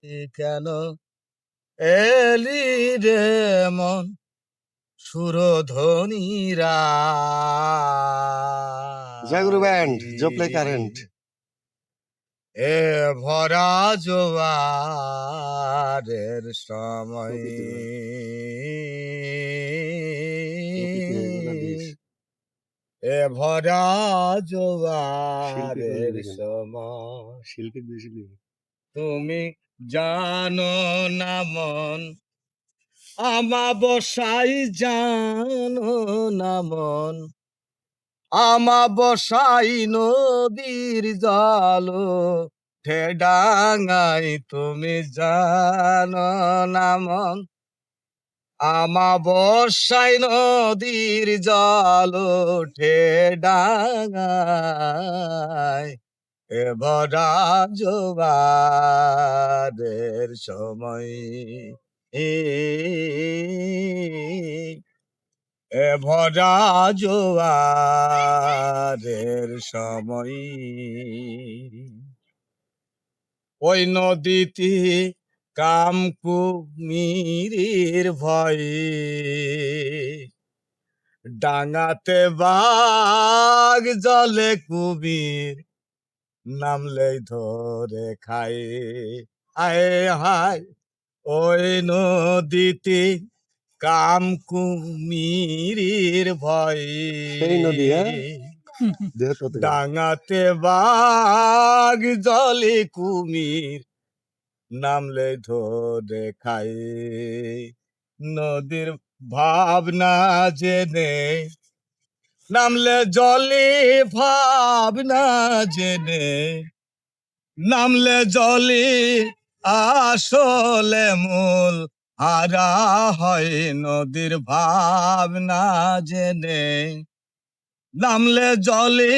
কেন এলি রে মন সুরধনীরা জয়গুরু ব্যান্ড জোপ্লে কারেন্ট এ ভরা জোয়ারের সময় এ ভরা জোয়ারের সময় শিল্পী বেশি তুমি জানো না মন আমাবস্যায় জানো না মন আমাবস্যায় নদীর জল ডাঙাই তুমি জানো না মন আমাবস্যায় নদীর জল ডাঙায় এ ভরা জোয়ারের সময় এ ভরা জোয়ারের সময় ওই নদীতে কামকুমিরের ভয়ে ডাঙাতে বাঘ জলে কুমির নামলেই ধরে খায় আয় হায় ওই নদীতে কামকুমিরের সেই নদী, ভয়ে দেহতত্ত্ব ডাঙাতে বাঘ জলে কুমির নামলে ধরে খায় নদীর ভাবনা জেনে নামলে জলে ভাবনা জেনে নামলে জলে আসলে মূল হারা হয় নদীর ভাবনা জেনে নামলে জলে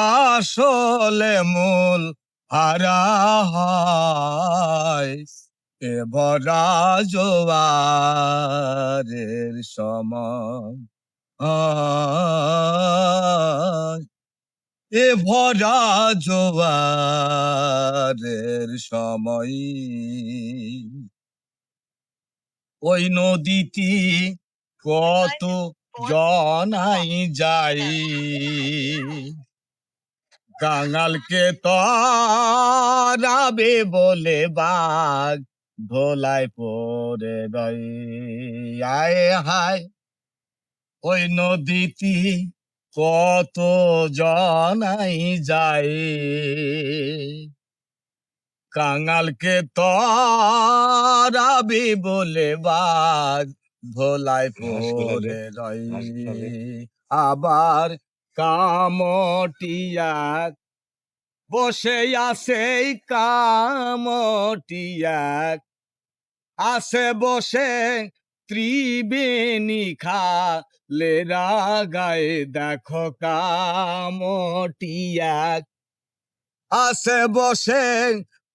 আসলে মূল হারা হয় এ ভরা জোয়ারের সময় এ ভরা জোয়ারের সময় ওই নদীটি কত জনাই যাই কাঙালকে তরাবে বলে বাঘ ধোলায় পড়ে রই আয় হায় ওই নদীটি কত জনাই যায় কাঙালকে তরাবে বলে বাঘ ধোলায় পড়ে রই আবার কামটিয়া বসে আছে কামটিয়া আসে বসে ত্রিবেণী খালেরা গায়ে দেখো কামটিয়া আসে বসে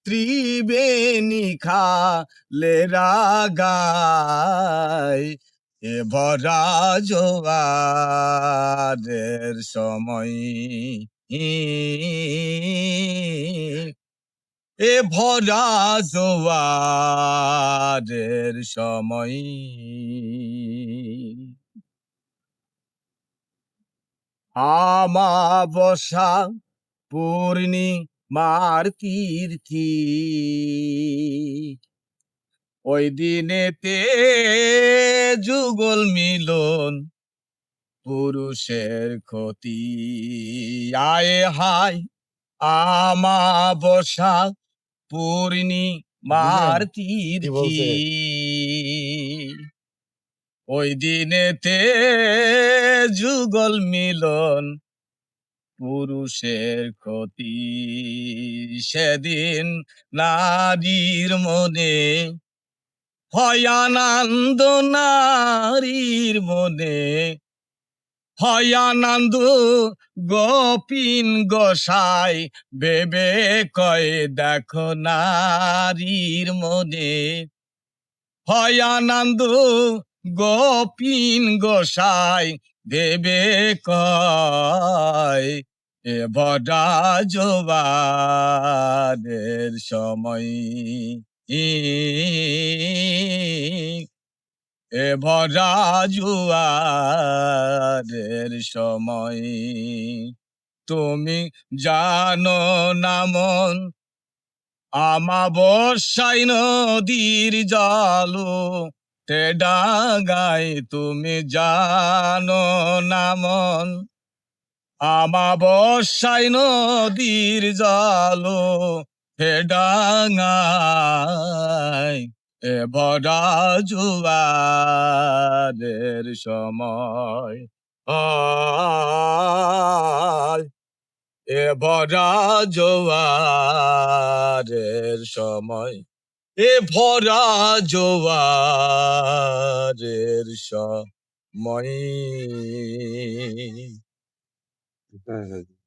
ত্রিবেণী খালেরা গায় এ ভরা জোয়ারের সময় এ ভরা জোয়ারের সময় আমাবস্যা পূর্ণিমার তীর্থী ওই দিনেতে যুগল মিলন পুরুষের ক্ষতি আয় হায় আমাবস্যা পূর্ণিমার তীর্থী ওই দিনেতে যুগল মিলন পুরুষের ক্ষতি সেদিন নারীর মনে হয় আনন্দ নারীর মনে হয় আনন্দ গোপিন গোসাই ভেবে কয় দেখো নারীর মনে হয় আনন্দ গোপিন গোসাই ভেবে কয় এ ভরা জোয়ারের সময় এ ভরা জুয়ারের সময় তুমি জানো না মন আমাবস্যায় নদীর জল তে ডাঙায় তুমি জানো না মন আমাবস্যায় নদীর জল হে ডাঙায় এ ভরা জুয়ারের সময় আয় এ ভরা জোয়ারের সময় এ ভরা জোয়ারের সময় হ্যাঁ, হ্যাঁ।